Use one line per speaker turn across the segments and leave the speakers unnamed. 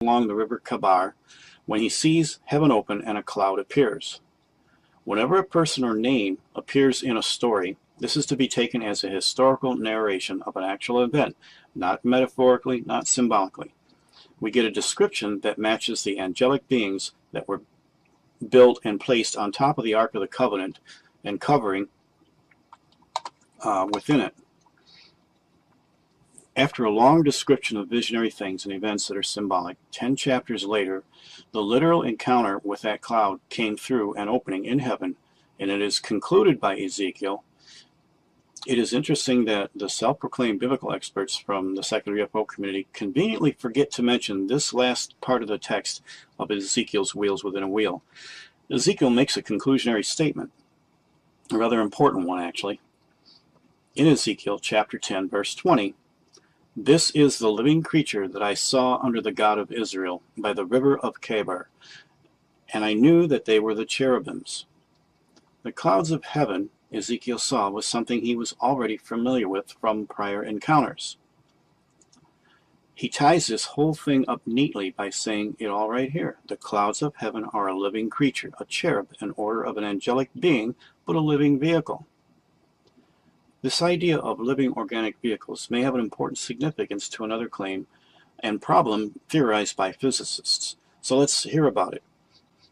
along the river Kabar when he sees heaven open and a cloud appears. Whenever a person or name appears in a story, this is to be taken as a historical narration of an actual event, not metaphorically, not symbolically. We get a description that matches the angelic beings that were built and placed on top of the Ark of the Covenant and covering within it. After a long description of visionary things and events that are symbolic, 10 chapters later, the literal encounter with that cloud came through an opening in heaven, and it is concluded by Ezekiel. It is interesting that the self-proclaimed biblical experts from the secular UFO community conveniently forget to mention this last part of the text of Ezekiel's wheels within a wheel. Ezekiel makes a conclusionary statement, a rather important one actually. In Ezekiel chapter 10, verse 20, "This is the living creature that I saw under the God of Israel by the river of Kabar, and I knew that they were the cherubims." The clouds of heaven Ezekiel saw was something he was already familiar with from prior encounters. He ties this whole thing up neatly by saying it all right here. The clouds of heaven are a living creature, a cherub, an order of an angelic being, but a living vehicle. This idea of living organic vehicles may have an important significance to another claim and problem theorized by physicists. So let's hear about it.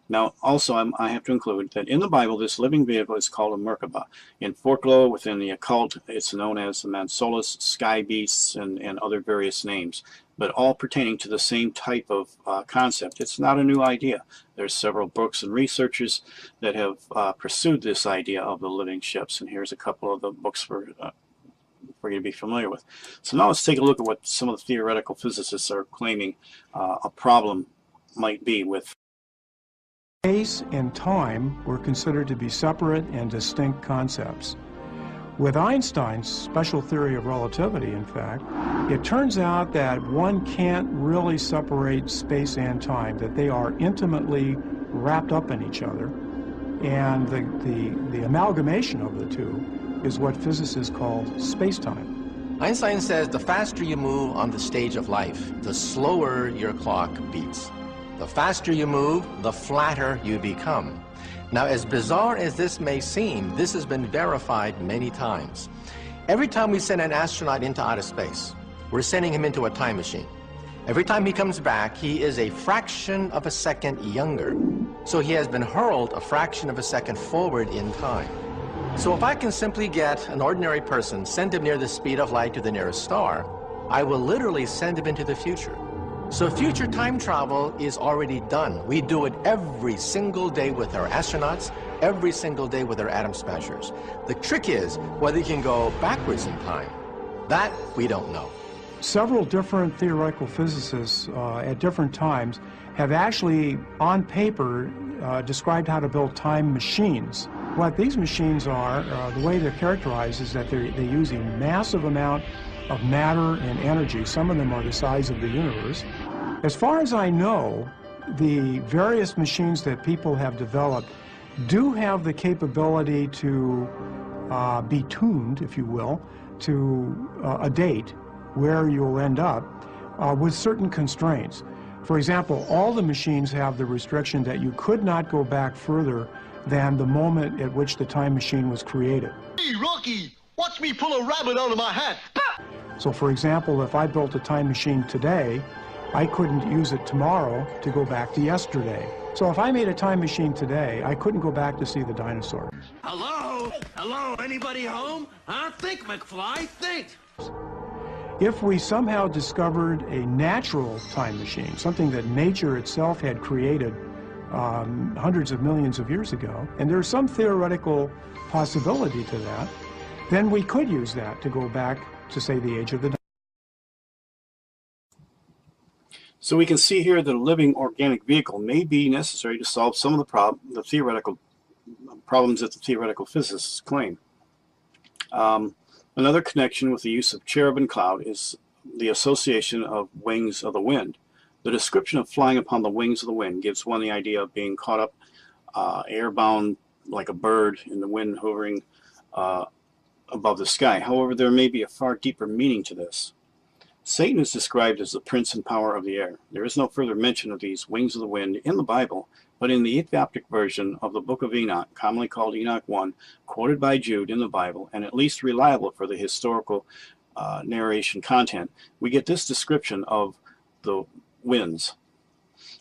Now, also, I have to include that in the Bible, this living vehicle is called a Merkabah. In folklore, within the occult, it's known as the Mansolas, sky beasts, and other various names, but all pertaining to the same type of concept. It's not a new idea. There's several books and researchers that have pursued this idea of the living ships, and here's a couple of the books for you to be familiar with. So now let's take a look at what some of the theoretical physicists are claiming a problem might be with.
Space and time were considered to be separate and distinct concepts. With Einstein's special theory of relativity, in fact, it turns out that one can't really separate space and time, that they are intimately wrapped up in each other, and the amalgamation of the two is what physicists call space-time.
Einstein says the faster you move on the stage of life, the slower your clock beats. The faster you move, the flatter you become. Now, as bizarre as this may seem, this has been verified many times. Every time we send an astronaut into outer space, we're sending him into a time machine. Every time he comes back, he is a fraction of a second younger. So he has been hurled a fraction of a second forward in time. So if I can simply get an ordinary person, send him near the speed of light to the nearest star, I will literally send him into the future. So future time travel is already done. We do it every single day with our astronauts, every single day with our atom smashers. The trick is whether you can go backwards in time. That we don't know.
Several different theoretical physicists at different times have actually, on paper, described how to build time machines. What these machines are, the way they're characterized is that they use a massive amount of matter and energy. Some of them are the size of the universe. As far as I know, the various machines that people have developed do have the capability to be tuned, if you will, to a date where you'll end up with certain constraints. For example, all the machines have the restriction that you could not go back further than the moment at which the time machine was created.
Hey, Rocky, watch me pull a rabbit out of my hat.
So for example, if I built a time machine today, I couldn't use it tomorrow to go back to yesterday. So if I made a time machine today, I couldn't go back to see the dinosaurs.
Hello? Hello? Anybody home? Huh? Think, McFly, think.
If we somehow discovered a natural time machine, something that nature itself had created hundreds of millions of years ago, and there's some theoretical possibility to that, then we could use that to go back to, say, the age of the dinosaurs.
So we can see here that a living organic vehicle may be necessary to solve some of the theoretical problems that the theoretical physicists claim. Another connection with the use of cherub and cloud is the association of wings of the wind. The description of flying upon the wings of the wind gives one the idea of being caught up airbound like a bird in the wind hovering above the sky. However, there may be a far deeper meaning to this. Satan is described as the prince and power of the air. There is no further mention of these wings of the wind in the Bible, but in the Ethiopic version of the book of Enoch, commonly called Enoch 1, quoted by Jude in the Bible, and at least reliable for the historical narration content, we get this description of the winds.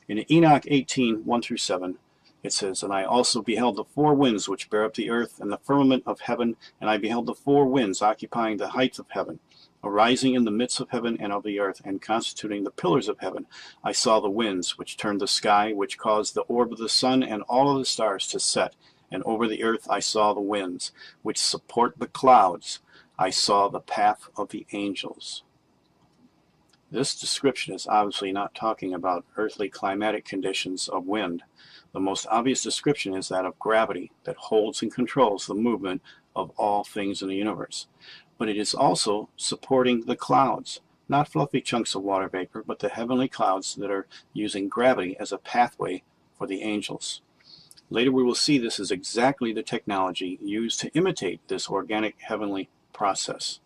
In Enoch 18, 1 through 7, it says, "And I also beheld the four winds which bear up the earth and the firmament of heaven, and I beheld the four winds occupying the height of heaven, arising in the midst of heaven and of the earth, and constituting the pillars of heaven. I saw the winds, which turned the sky, which caused the orb of the sun and all of the stars to set. And over the earth I saw the winds, which support the clouds. I saw the path of the angels." This description is obviously not talking about earthly climatic conditions of wind. The most obvious description is that of gravity that holds and controls the movement of all things in the universe. But it is also supporting the clouds, not fluffy chunks of water vapor, but the heavenly clouds that are using gravity as a pathway for the angels. Later we will see this is exactly the technology used to imitate this organic heavenly process.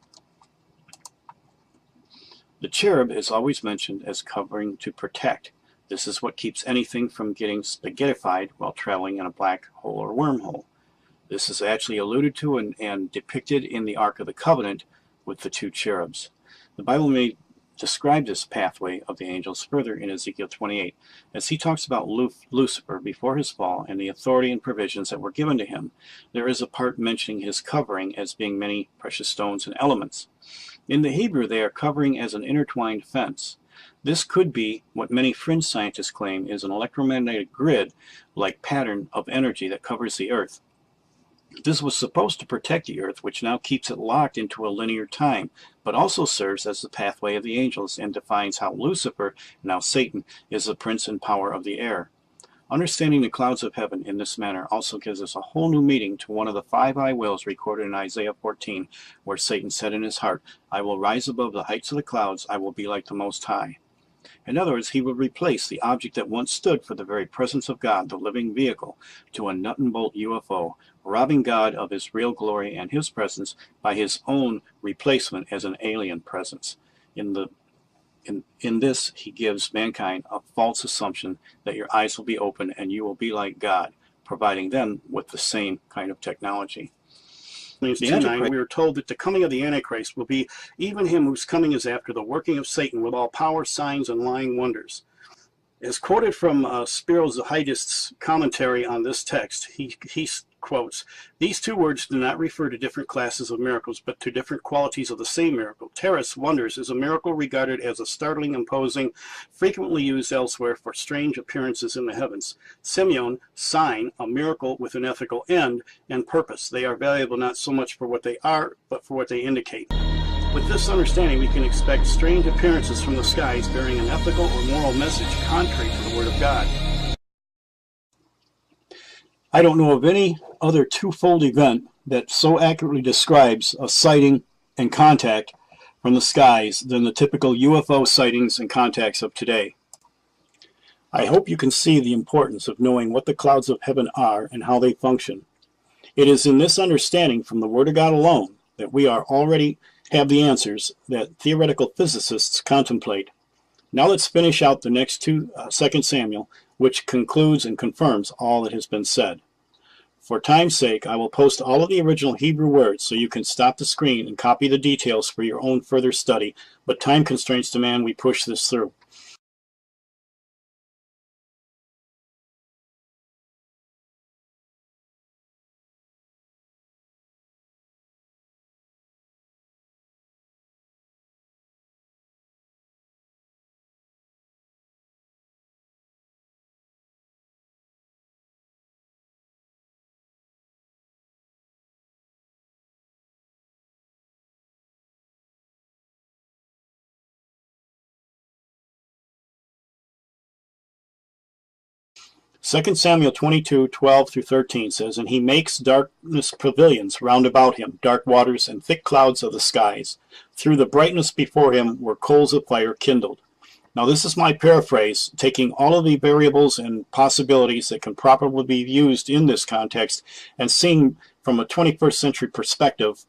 The cherub is always mentioned as covering to protect. This is what keeps anything from getting spaghettified while traveling in a black hole or wormhole. This is actually alluded to and depicted in the Ark of the Covenant with the two cherubs. The Bible may describe this pathway of the angels further in Ezekiel 28, as he talks about Lucifer before his fall and the authority and provisions that were given to him. There is a part mentioning his covering as being many precious stones and elements. In the Hebrew, they are covering as an intertwined fence. This could be what many fringe scientists claim is an electromagnetic grid-like pattern of energy that covers the earth. This was supposed to protect the earth, which now keeps it locked into a linear time, but also serves as the pathway of the angels and defines how Lucifer, now Satan, is the prince and power of the air. Understanding the clouds of heaven in this manner also gives us a whole new meaning to one of the 5 I wills recorded in Isaiah 14, where Satan said in his heart, "I will rise above the heights of the clouds, I will be like the Most High." In other words, he will replace the object that once stood for the very presence of God, the living vehicle, to a nut and bolt UFO, robbing God of his real glory and his presence by his own replacement as an alien presence. In this, he gives mankind a false assumption that your eyes will be open and you will be like God, providing them with the same kind of technology. In we are told that the coming of the Antichrist will be even him whose coming is after the working of Satan with all power, signs, and lying wonders. As quoted from Spiro Zahidist's commentary on this text, he quotes, "These two words do not refer to different classes of miracles, but to different qualities of the same miracle. Teres, wonders, is a miracle regarded as a startling, imposing, frequently used elsewhere for strange appearances in the heavens. Semyon, sign, a miracle with an ethical end and purpose. They are valuable not so much for what they are, but for what they indicate. With this understanding, we can expect strange appearances from the skies bearing an ethical or moral message contrary to the Word of God." I don't know of any other twofold event that so accurately describes a sighting and contact from the skies than the typical UFO sightings and contacts of today. I hope you can see the importance of knowing what the clouds of heaven are and how they function. It is in this understanding from the Word of God alone that we are already have the answers that theoretical physicists contemplate. Now let's finish out the next 2 Samuel, which concludes and confirms all that has been said. For time's sake, I will post all of the original Hebrew words so you can stop the screen and copy the details for your own further study, but time constraints demand we push this through. Second Samuel 22:12-13 says, "And he makes darkness pavilions round about him, dark waters and thick clouds of the skies. Through the brightness before him were coals of fire kindled." Now this is my paraphrase, taking all of the variables and possibilities that can properly be used in this context and seeing from a 21st century perspective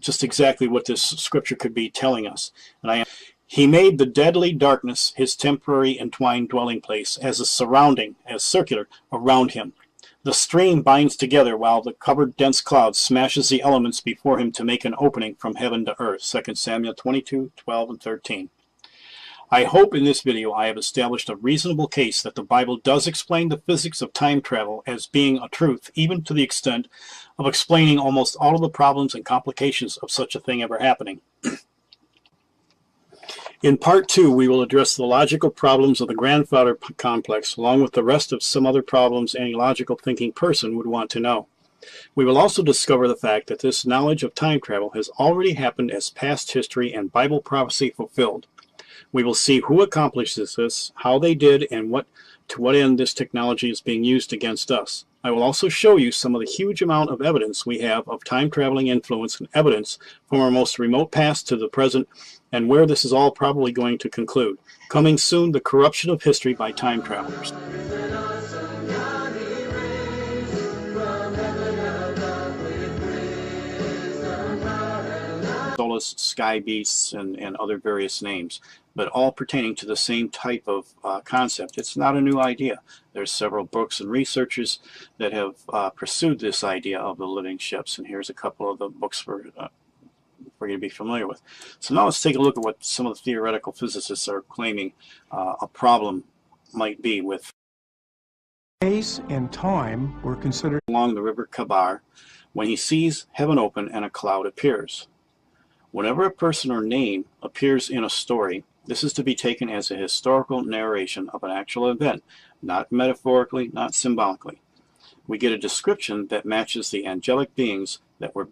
just exactly what this scripture could be telling us. And He made the deadly darkness his temporary entwined dwelling place, as a surrounding, as circular, around him. The stream binds together while the covered dense cloud smashes the elements before him to make an opening from heaven to earth. 2 Samuel 22:12 and 13. I hope in this video I have established a reasonable case that the Bible does explain the physics of time travel as being a truth, even to the extent of explaining almost all of the problems and complications of such a thing ever happening. In part 2, we will address the logical problems of the grandfather complex, along with the rest of some other problems any logical thinking person would want to know. We will also discover the fact that this knowledge of time travel has already happened as past history and Bible prophecy fulfilled. We will see who accomplishes this, how they did, and to what end this technology is being used against us. I will also show you some of the huge amount of evidence we have of time-traveling influence and evidence from our most remote past to the present, and where this is all probably going to conclude. Coming soon, the corruption of history by time travelers. Solus, sky beasts, and other various names, but all pertaining to the same type of concept. It's not a new idea. There's several books and researchers that have pursued this idea of the living ships, and here's a couple of the books for you to be familiar with. So now let's take a look at what some of the theoretical physicists are claiming a problem might be with.
Space and time were considered
Along the river Kabar, when he sees heaven open and a cloud appears. Whenever a person or name appears in a story, this is to be taken as a historical narration of an actual event, not metaphorically, not symbolically. We get a description that matches the angelic beings that were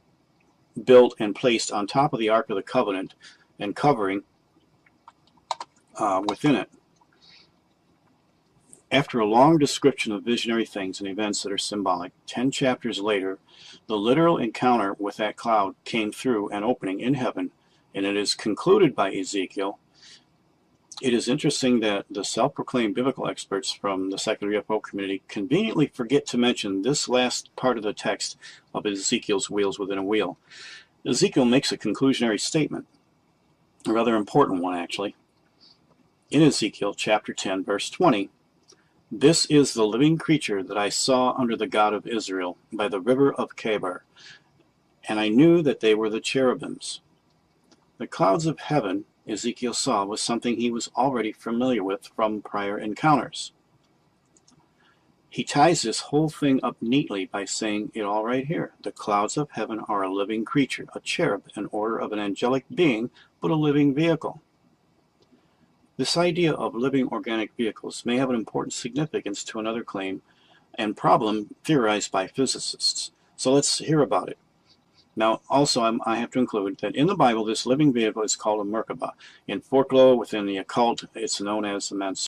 built and placed on top of the Ark of the Covenant and covering within it. After a long description of visionary things and events that are symbolic, 10 chapters later, the literal encounter with that cloud came through an opening in heaven, and it is concluded by Ezekiel. It is interesting that the self-proclaimed biblical experts from the secular UFO community conveniently forget to mention this last part of the text of Ezekiel's wheels within a wheel. Ezekiel makes a conclusionary statement, a rather important one actually. In Ezekiel chapter 10, verse 20, "This is the living creature that I saw under the God of Israel by the river of Kabar, and I knew that they were the cherubims." The clouds of heaven Ezekiel saw was something he was already familiar with from prior encounters. He ties this whole thing up neatly by saying it all right here. The clouds of heaven are a living creature, a cherub, an order of an angelic being, but a living vehicle. This idea of living organic vehicles may have an important significance to another claim and problem theorized by physicists. So let's hear about it. Now, also, I have to include that in the Bible, this living vehicle is called a Merkabah. In folklore, within the occult, it's known as the Mansur.